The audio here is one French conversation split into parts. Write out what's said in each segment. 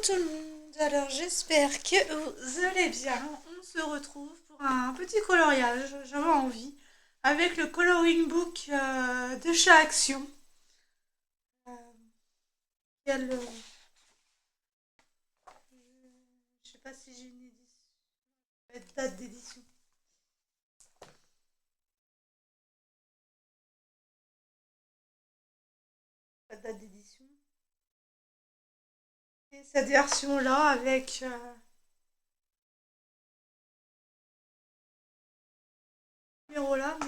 tout le monde, alors j'espère que vous allez bien. On se retrouve pour un petit coloriage, j'avais envie, avec le coloring book de chez Action. Euh, quelle, je sais pas si j'ai une édition, date d'édition. Pas de date d'édition. Et cette version-là avec numéro là, mais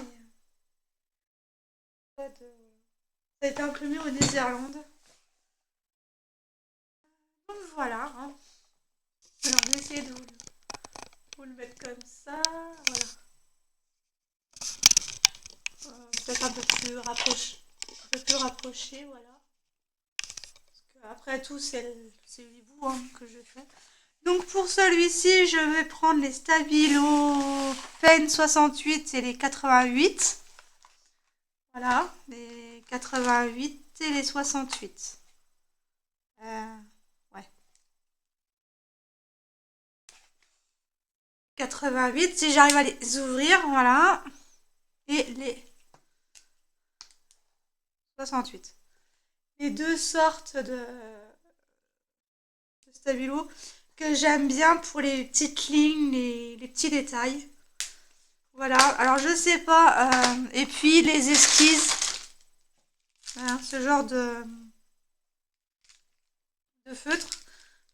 pas de... ça a été imprimé au Néerlande. Donc voilà, hein. Alors je vais essayer de vous le mettre comme ça. Voilà. Peut-être un peu plus rapproché, voilà. Parce que après tout, c'est vous hein, que je fais. Donc pour celui-ci, je vais prendre les Stabilo Pen 68 et les 88. Voilà, les 88 et les 68. Ouais. 88, si j'arrive à les ouvrir, voilà. Et les 68. Les deux sortes de stabilo que j'aime bien pour les petites lignes, les petits détails. Voilà, alors je sais pas. Et puis les esquisses, voilà, ce genre de feutre,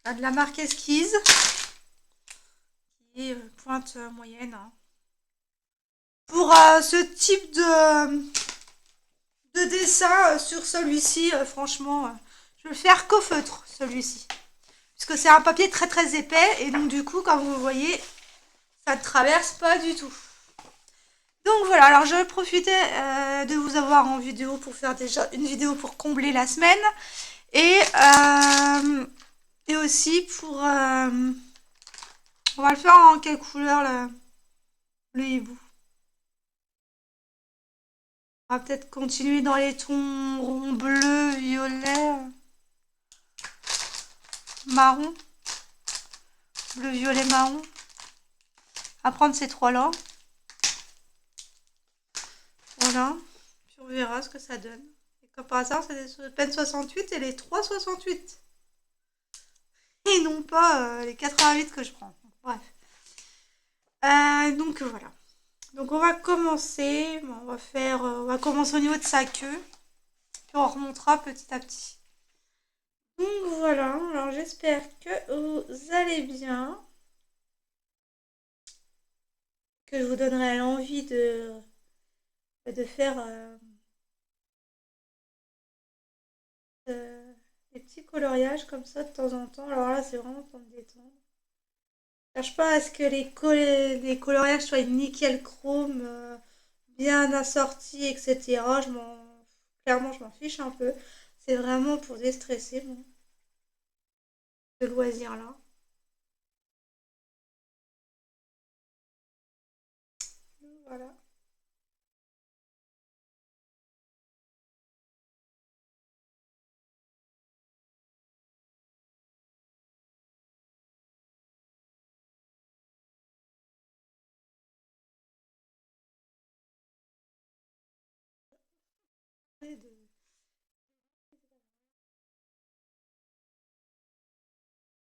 de la marque Esquisse, qui est pointe moyenne, hein. Pour ce type de dessin sur celui-ci, franchement, je vais le faire qu'au feutre, celui-ci. Puisque c'est un papier très très épais, et donc du coup, comme vous voyez, ça ne traverse pas du tout. Donc voilà, alors je vais profiter de vous avoir en vidéo pour faire déjà une vidéo pour combler la semaine. Et, et aussi pour... on va le faire en quelle couleur le hibou? On va peut-être continuer dans les tons rond, bleu, violet, marron. Bleu, violet, marron. À prendre ces trois-là. Voilà. Puis on verra ce que ça donne. Et comme par hasard, c'est des peines 68 et les 3,68. Et non pas les 88 que je prends. Bref. Donc voilà. Donc on va commencer. On va commencer au niveau de sa queue. Puis on remontera petit à petit. Donc voilà. Alors j'espère que vous allez bien. Que je vous donnerai l'envie de faire des petits coloriages comme ça de temps en temps. Alors là, c'est vraiment pour me détendre. Je cherche pas à ce que les coloriages soient nickel chrome, bien assortis, etc. Clairement, je m'en fiche un peu. C'est vraiment pour déstresser, bon, ce loisir-là. Voilà.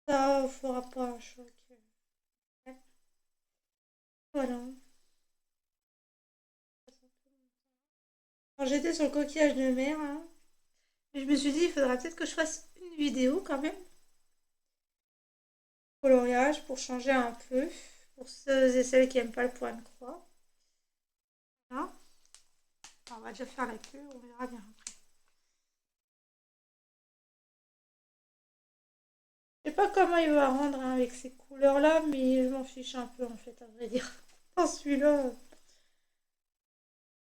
Ça fera pas un choc. Voilà. Alors, j'étais sur le coquillage de mer, hein, et je me suis dit, il faudra peut-être que je fasse une vidéo quand même. Coloriage pour changer un peu. Pour ceux et celles qui n'aiment pas le point de croix. Voilà. On va déjà faire la queue, on verra bien après. Je sais pas comment il va rendre hein, avec ces couleurs-là, mais je m'en fiche un peu en fait, à vrai dire. Dans celui-là,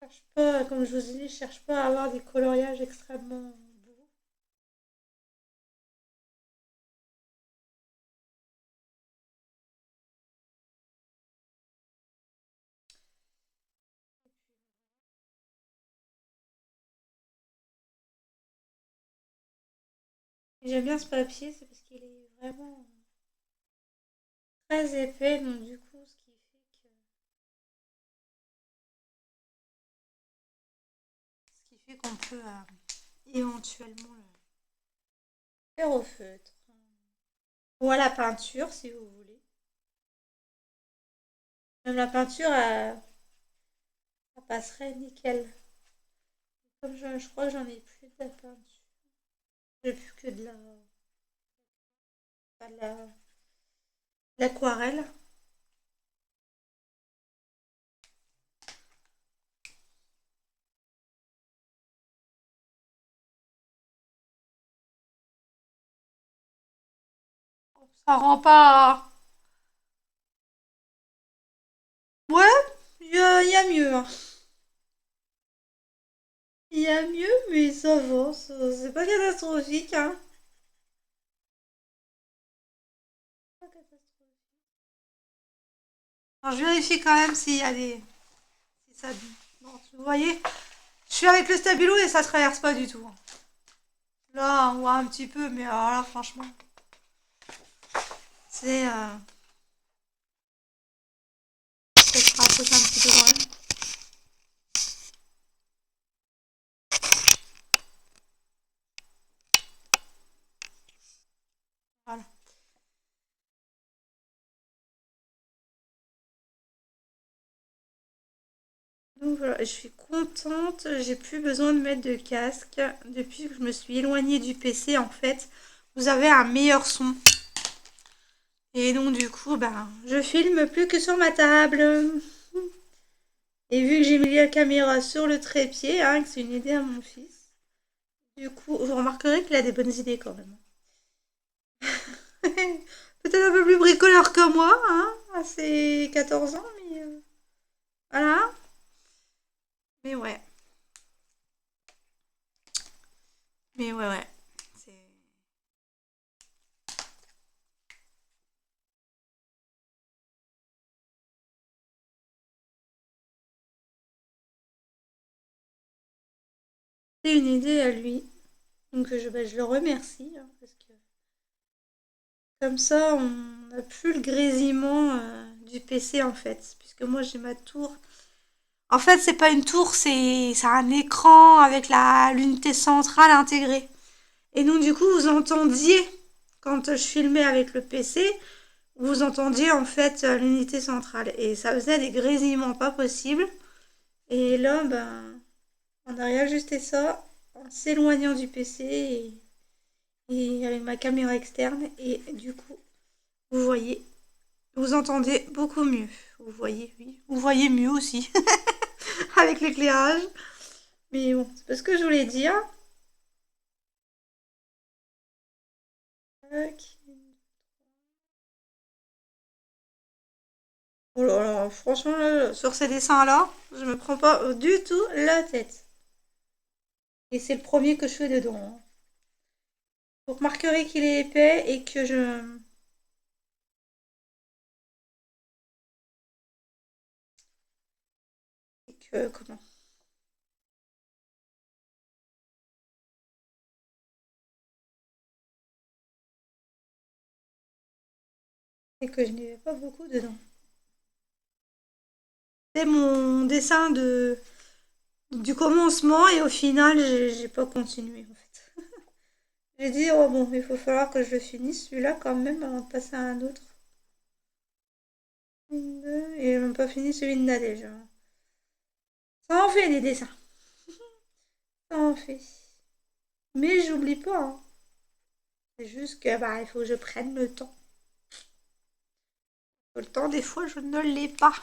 je cherche pas, comme je vous ai dit, je cherche pas à avoir des coloriages extrêmement beaux. Et j'aime bien ce papier, c'est parce qu'il est vraiment très épais, donc du coup, ce qui fait qu'on peut éventuellement le faire au feutre. Ou à la peinture, si vous voulez. Même la peinture, ça passerait nickel. Comme je crois que j'en ai plus de la peinture. J'ai plus que de l'aquarelle. Ça rend pas. Ouais, il y a mieux, hein. Il y a mieux, mais ça va. C'est pas catastrophique, hein. Pas catastrophique. Alors, je vérifie quand même s'il y a des. Si ça. Non, vous voyez, je suis avec le stabilo et ça traverse pas du tout. Là, on voit un petit peu, mais alors là, franchement, c'est. Peut-être rapprocher un petit peu quand même. Voilà. Donc voilà, je suis contente, j'ai plus besoin de mettre de casque. Depuis que je me suis éloignée du PC, en fait, vous avez un meilleur son. Et donc du coup, ben, je filme plus que sur ma table. Et vu que j'ai mis la caméra sur le trépied, hein, que c'est une idée à mon fils, du coup, vous remarquerez qu'il a des bonnes idées quand même. Peut-être un peu plus bricoleur que moi, hein, à ses 14 ans, mais voilà. Mais ouais, mais ouais, ouais. C'est c'est une idée à lui. Donc je le remercie, hein, parce que comme ça, on n'a plus le grésillement du PC en fait. Puisque moi j'ai ma tour. En fait, c'est pas une tour, c'est un écran avec l'unité centrale intégrée. Et donc du coup, vous entendiez, quand je filmais avec le PC, vous entendiez en fait l'unité centrale. Et ça faisait des grésillements pas possibles. Et là, ben, on a réajusté ça en s'éloignant du PC et avec ma caméra externe. Et du coup, vous voyez, vous entendez beaucoup mieux. Vous voyez, oui. Vous voyez mieux aussi avec l'éclairage. Mais bon, c'est pas ce que je voulais dire. Tac. Oh là là, franchement, là, sur ces dessins-là, je me prends pas du tout la tête. Et c'est le premier que je fais dedans, hein. Vous remarquerez qu'il est épais et que je. Et que, comment et que je n'y vais pas beaucoup dedans. C'est mon dessin du commencement et au final, j'ai pas continué en fait. J'ai dit, oh bon, il faut falloir que je le finisse celui-là quand même avant de passer à un autre. Et j'ai même pas fini celui de Nadège. Ça en fait des dessins. Ça en fait. Mais j'oublie pas, hein. C'est juste que bah, il faut que je prenne le temps. Le temps, des fois, je ne l'ai pas.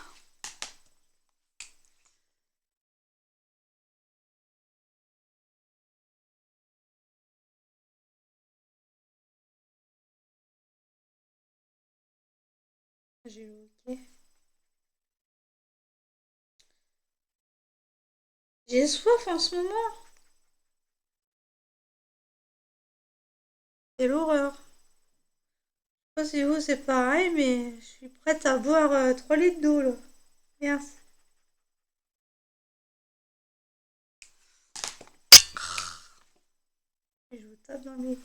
J'ai ok. J'ai soif en ce moment. C'est l'horreur. Je sais pas si vous c'est pareil, mais je suis prête à boire 3 litres d'eau là. Merci. Et je vous tape dans les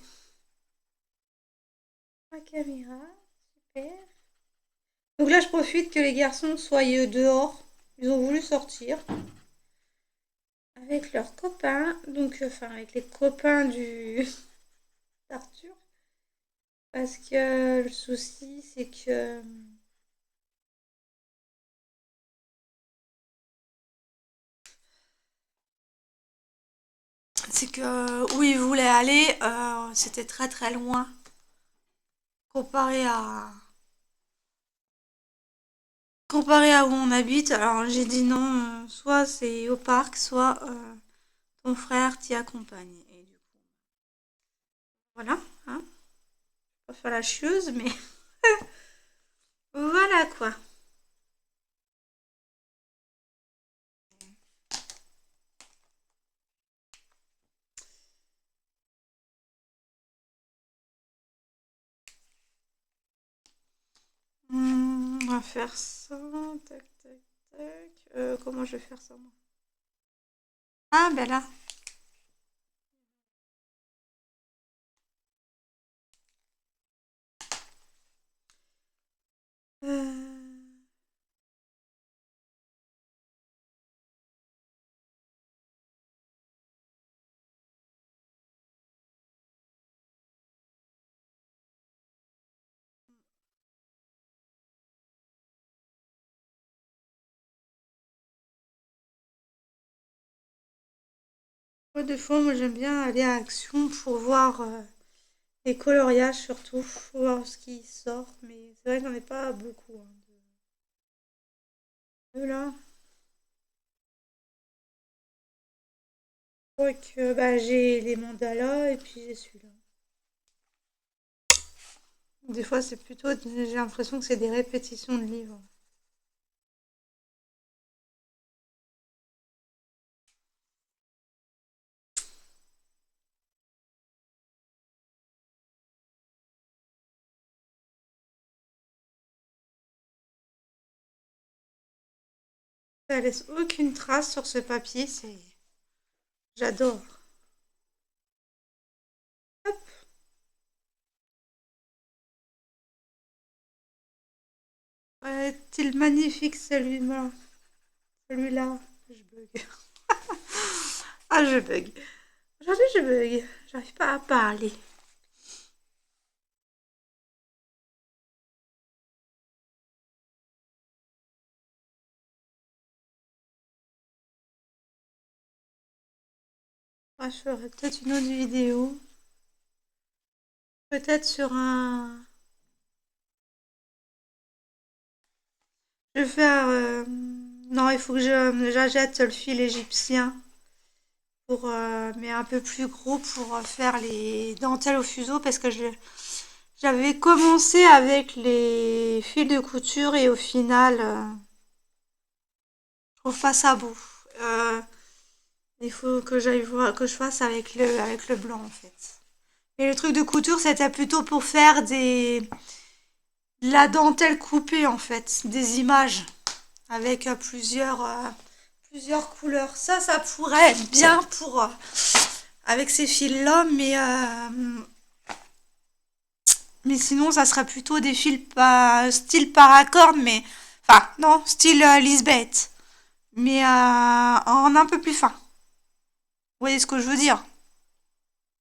Ma caméra, super. Donc là, je profite que les garçons soient dehors. Ils ont voulu sortir avec leurs copains, donc enfin avec les copains du d'Arthur, parce que le souci, c'est que où ils voulaient aller, c'était très très loin comparé à comparé à où on habite. Alors j'ai dit non, soit c'est au parc, soit ton frère t'y accompagne. Et du coup, voilà, hein, pas faire la chieuse, mais voilà quoi. On va faire ça, tac tac tac. Comment je vais faire ça moi? Ah ben là. Euh, ouais, des fois, moi j'aime bien aller à Action pour voir les coloriages surtout, pour voir ce qui sort. Mais c'est vrai que j'en ai pas beaucoup, hein, de là. Je crois que bah, j'ai les mandalas et puis j'ai celui-là. Des fois, c'est plutôt, j'ai l'impression que c'est des répétitions de livres. Ça laisse aucune trace sur ce papier, c'est... J'adore. Hop. Ouais, est-il magnifique celui-là. Celui-là. Je bug. Ah, je bug. Aujourd'hui, je bug. J'arrive pas à parler. Ah, je ferai peut-être une autre vidéo. Peut-être sur un... Je vais faire... Non, il faut que j'achète le fil égyptien. Pour, mais un peu plus gros pour faire les dentelles au fuseau parce que j'avais commencé avec les fils de couture et au final, je trouve pas ça beau. Euh, il faut que j'aille voir, que je fasse avec le blanc en fait. Et le truc de couture, c'était plutôt pour faire de la dentelle coupée en fait, des images avec plusieurs couleurs. Ça pourrait être bien pour avec ces fils-là, mais sinon, ça serait plutôt des fils pas style paracorde, mais enfin non, style Lisbeth, mais en un peu plus fin. Vous voyez ce que je veux dire?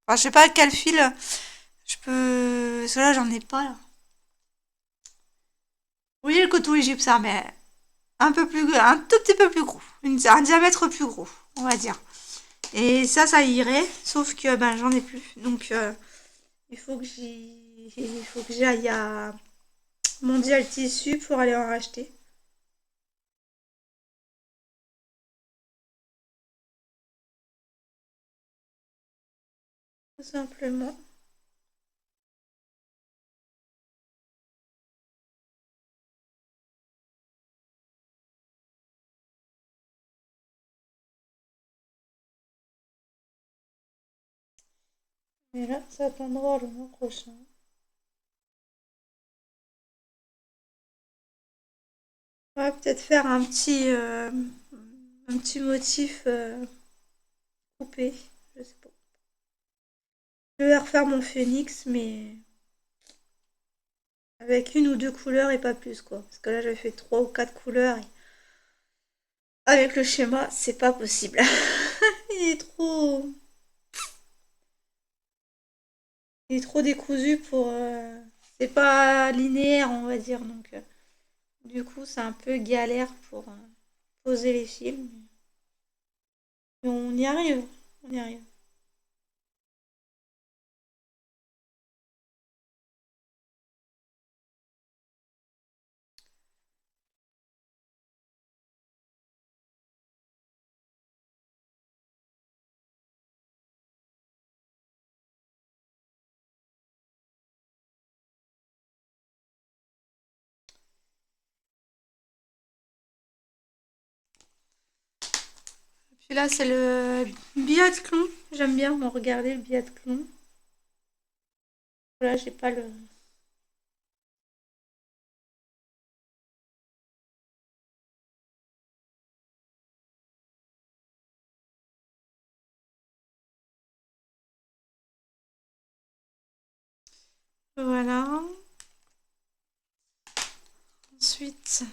Enfin, je sais pas quel fil je peux. Parce que là, j'en ai pas là. Oui, le coton égyptien, mais un tout petit peu plus gros, un diamètre plus gros, on va dire. Et ça irait, sauf que ben j'en ai plus, donc il faut que j'aille à Mondial Tissu pour aller en racheter, tout simplement. Et là, ça attendra le mois prochain. On va peut-être faire un petit motif coupé. Je sais pas. Je vais refaire mon phénix, mais avec une ou deux couleurs et pas plus quoi. Parce que là j'avais fait trois ou quatre couleurs et avec le schéma c'est pas possible. il est trop, il est trop décousu pour. C'est pas linéaire on va dire donc. Du coup c'est un peu galère pour poser les films. Mais on y arrive, on y arrive. Puis là c'est le biathlon. J'aime bien me regarder le biathlon. Là j'ai pas le. Voilà. Ensuite,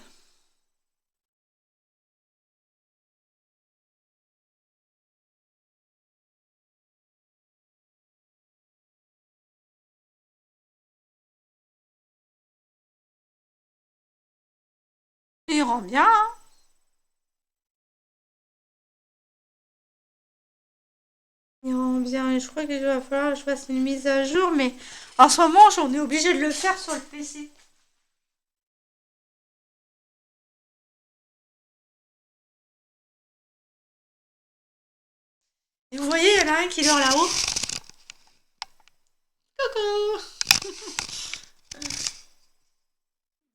il rend bien, hein. Il rend bien. Et je crois qu'il va falloir que je fasse une mise à jour, mais en ce moment, on est obligé de le faire sur le PC. Et vous voyez, il y en a un qui dort là-haut. Coucou.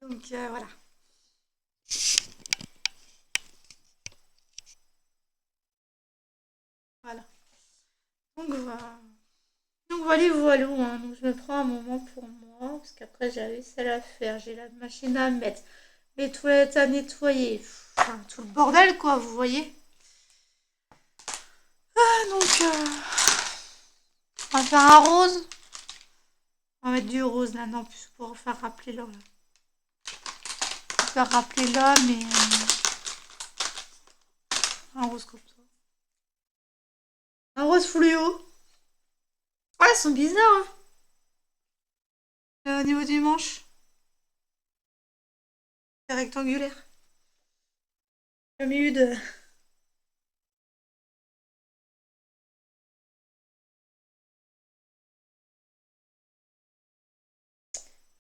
Donc voilà. Voilà. Donc voilà. Donc voilà, voilà. Hein. Donc je me prends un moment pour moi, parce qu'après j'ai la vaisselle à faire, j'ai la machine à mettre, les toilettes à nettoyer. Enfin, tout le bordel, quoi, vous voyez. Ah, donc, on va faire un rose. On va mettre du rose là-dedans, plus pour faire rappeler l'homme. Faire rappeler l'homme et un rose comme ça. Un rose fluo. Ouais, ils sont bizarres, hein. Au niveau du manche, c'est rectangulaire. J'ai jamais eu de.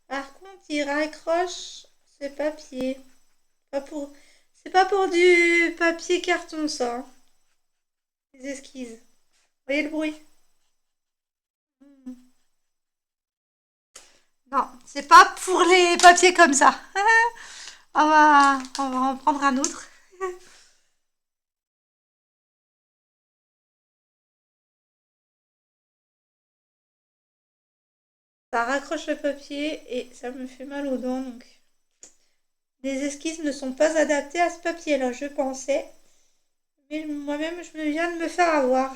Par contre, il raccroche ce papier. Pas pour. C'est pas pour du papier carton, ça. Hein. Les esquisses. Vous voyez le bruit? Non, c'est pas pour les papiers comme ça. On va en prendre un autre. Ça raccroche le papier et ça me fait mal aux dents. Donc, les esquisses ne sont pas adaptées à ce papier-là, je pensais. Mais moi-même, je me viens de me faire avoir.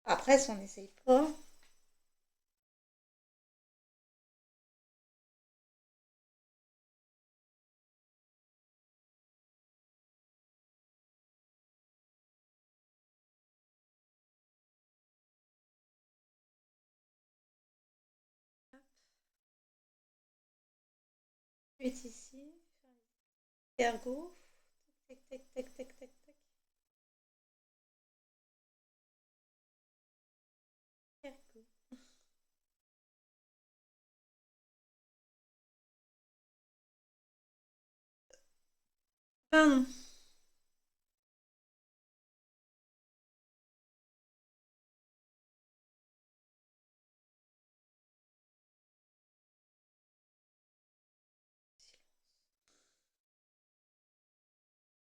Après, si on n'essaye pas. Je vais ici. Ergo. Tac, tac, tac, tac, tac, tac. Ergo. Pardon.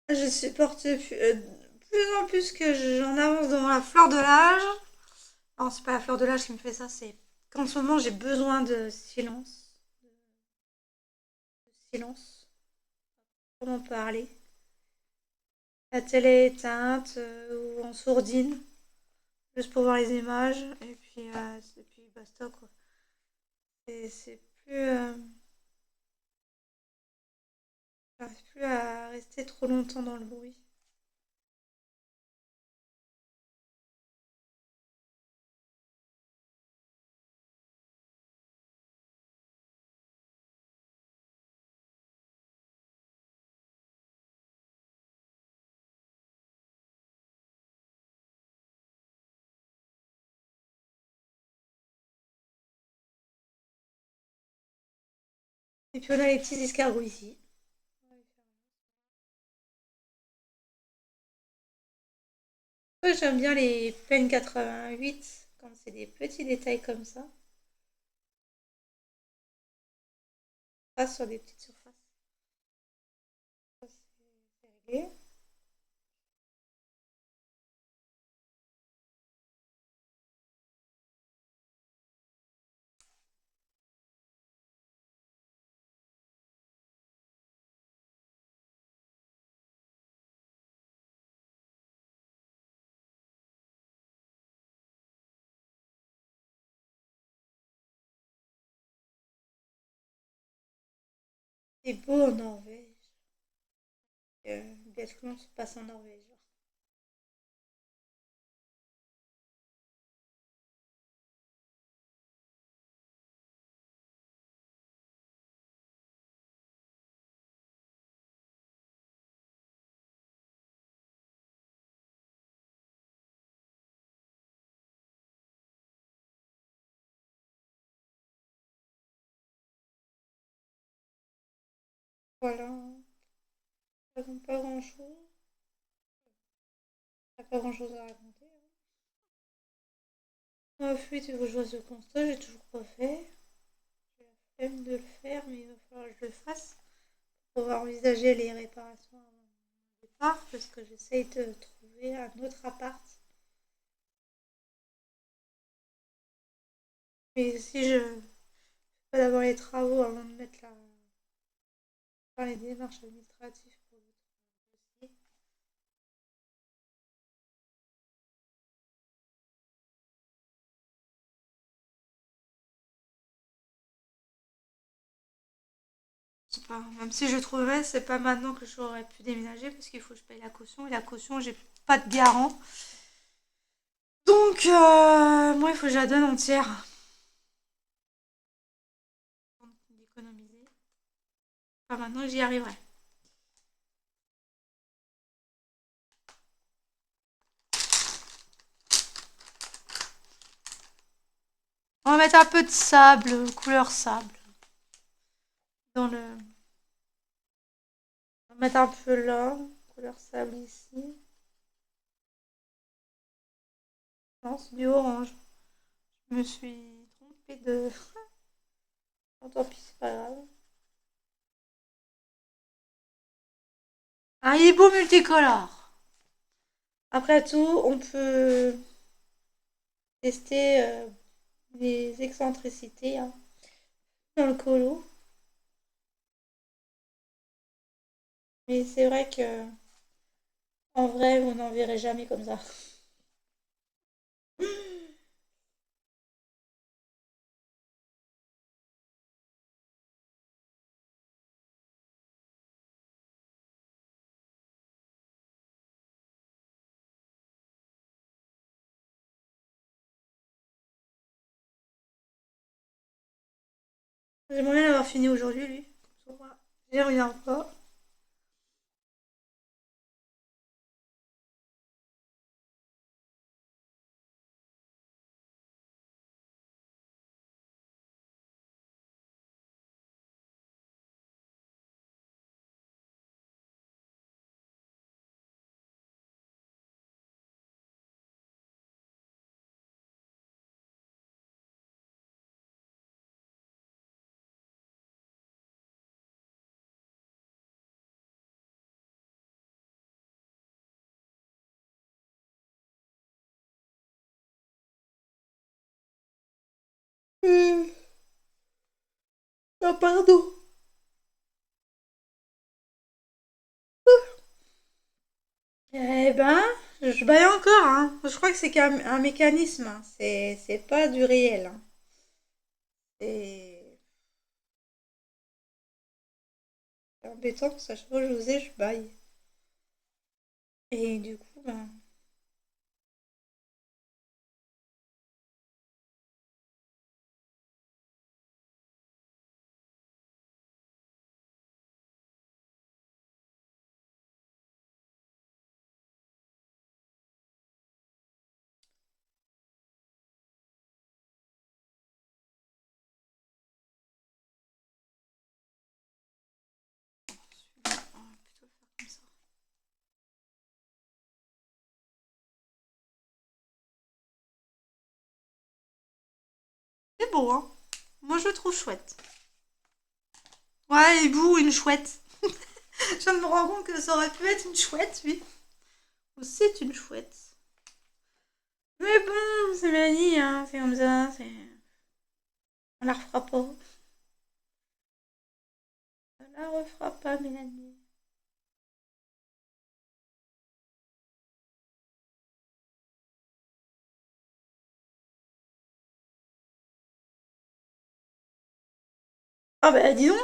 Je supporte plus en plus que j'en avance dans la fleur de l'âge. Non, c'est pas la fleur de l'âge qui me fait ça, c'est qu'en ce moment j'ai besoin de silence. De silence. Comment parler? La télé est éteinte ou en sourdine, juste pour voir les images, et puis basta quoi. C'est j'arrive plus à rester trop longtemps dans le bruit. Et puis on a les petits escargots ici. Moi, j'aime bien les peines 88 quand c'est des petits détails comme ça. Pas sur des petites surfaces. Ça, c'est réglé. C'est beau en Norvège. Biathlon se passe en Norvège. Voilà, pas grand chose. Pas grand chose à raconter. Ensuite, il faut que je fasse le constat, j'ai toujours pas fait. J'ai la flemme de le faire, mais il va falloir que je le fasse pour pouvoir envisager les réparations avant le départ, parce que j'essaye de trouver un autre appart. Mais si je fais pas d'abord les travaux avant de mettre faire les démarches administratives pour le dossier, c'est pas, même si je trouvais, c'est pas maintenant que j'aurais pu déménager parce qu'il faut que je paye la caution et la caution, j'ai pas de garant. Donc, moi, il faut que je la donne entière. D'économiser. Pas maintenant, j'y arriverai. On va mettre un peu de sable, couleur sable. Dans le. On va mettre un peu là, couleur sable ici. Non, c'est du orange. Je me suis trompée de. Oh, tant pis, c'est pas grave. Un hibou multicolore. Après tout, on peut tester les excentricités hein, dans le colo. Mais c'est vrai que en vrai, vous n'en verrez jamais comme ça. J'aimerais bien l'avoir fini aujourd'hui, lui. Voilà. J'y reviens pas. Ah, pardon. Eh ben, je baille encore, hein. Je crois que c'est qu'un mécanisme, hein. C'est pas du réel, hein. C'est... embêtant parce qu'à chaque fois que je faisais, je baille. Et du coup, ben. On va plutôt le faire comme ça. C'est beau, hein. Moi, je le trouve chouette. Ouais, et vous, une chouette. Je viens de me rendre compte que ça aurait pu être une chouette, oui. Ou c'est une chouette. Mais bon, c'est Mélanie, hein. C'est comme ça. On la refera pas. On la refera pas, Mélanie. Ah bah dis donc.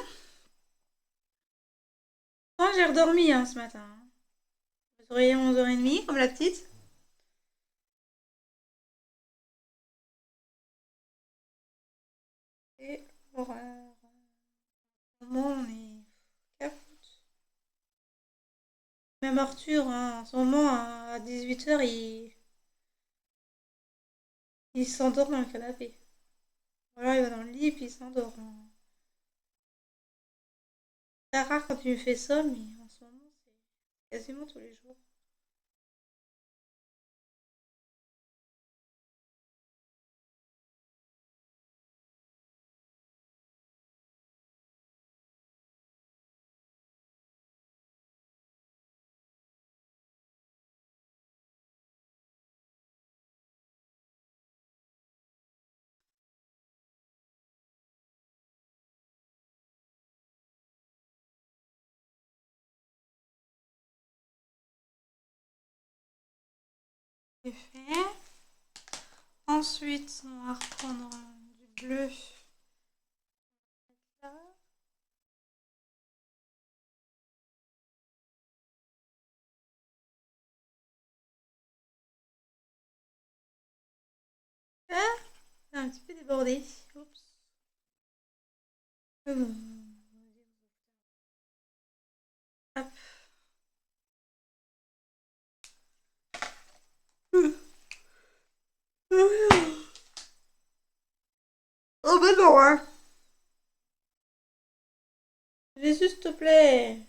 Moi, j'ai redormi hein, ce matin. Vous auriez 11h30, comme la petite. Et l'horaire. Moment, on est capote. Même Arthur, hein, en ce moment, à 18h, il s'endort dans le canapé. Voilà, il va dans le lit et puis il s'endort, hein. C'est rare quand tu me fais ça, mais en ce moment, c'est quasiment tous les jours. C'est fait. Ensuite, on va reprendre du bleu. Là. Ah, c'est un petit peu débordé. Oups. Hop. Oh bah non, hein. Jésus, s'il te plaît.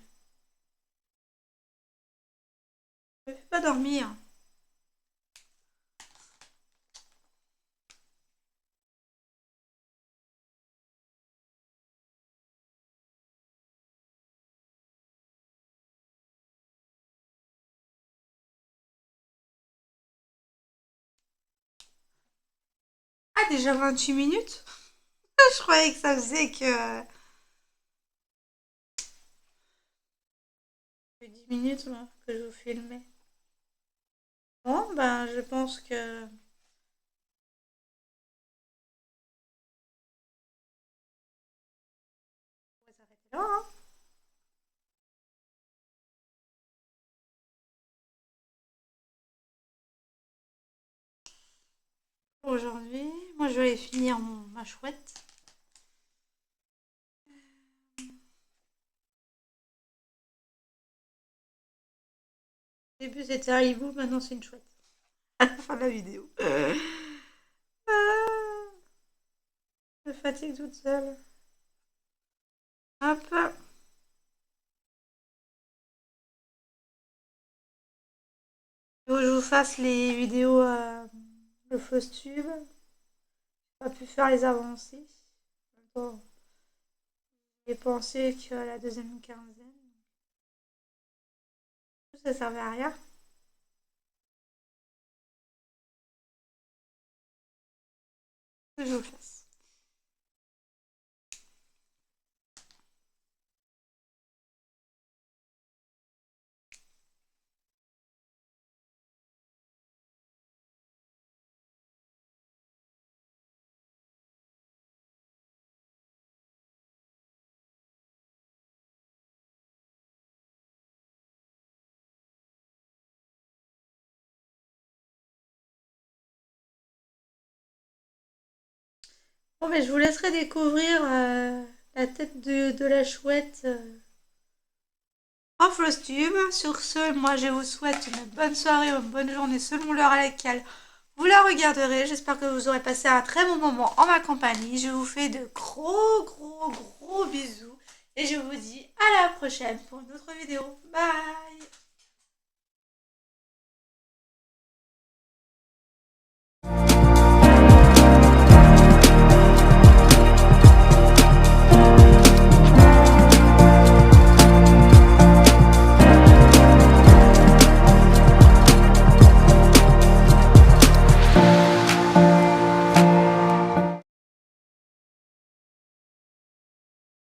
Me fais pas dormir. Ah, déjà 28 minutes? Je croyais que ça faisait que 10 minutes là, que je vous filmais. Bon, ben, je pense que on va s'arrêter là, hein. Pour aujourd'hui, moi, je vais aller finir ma chouette. Au début, c'était un hibou, maintenant, c'est une chouette. À la fin de la vidéo. Ah, je me fatigue toute seule. Hop. Il faut que je vous fasse les vidéos le fausse tube. J'ai pas pu faire les avancées. Bon, j'ai pensé que la deuxième quinzaine, ça servait à rien. Que je vous le fasse. Bon, mais je vous laisserai découvrir la tête de la chouette en Flostube. Sur ce, moi je vous souhaite une bonne soirée ou une bonne journée selon l'heure à laquelle vous la regarderez. J'espère que vous aurez passé un très bon moment en ma compagnie. Je vous fais de gros bisous. Et je vous dis à la prochaine pour une autre vidéo. Bye!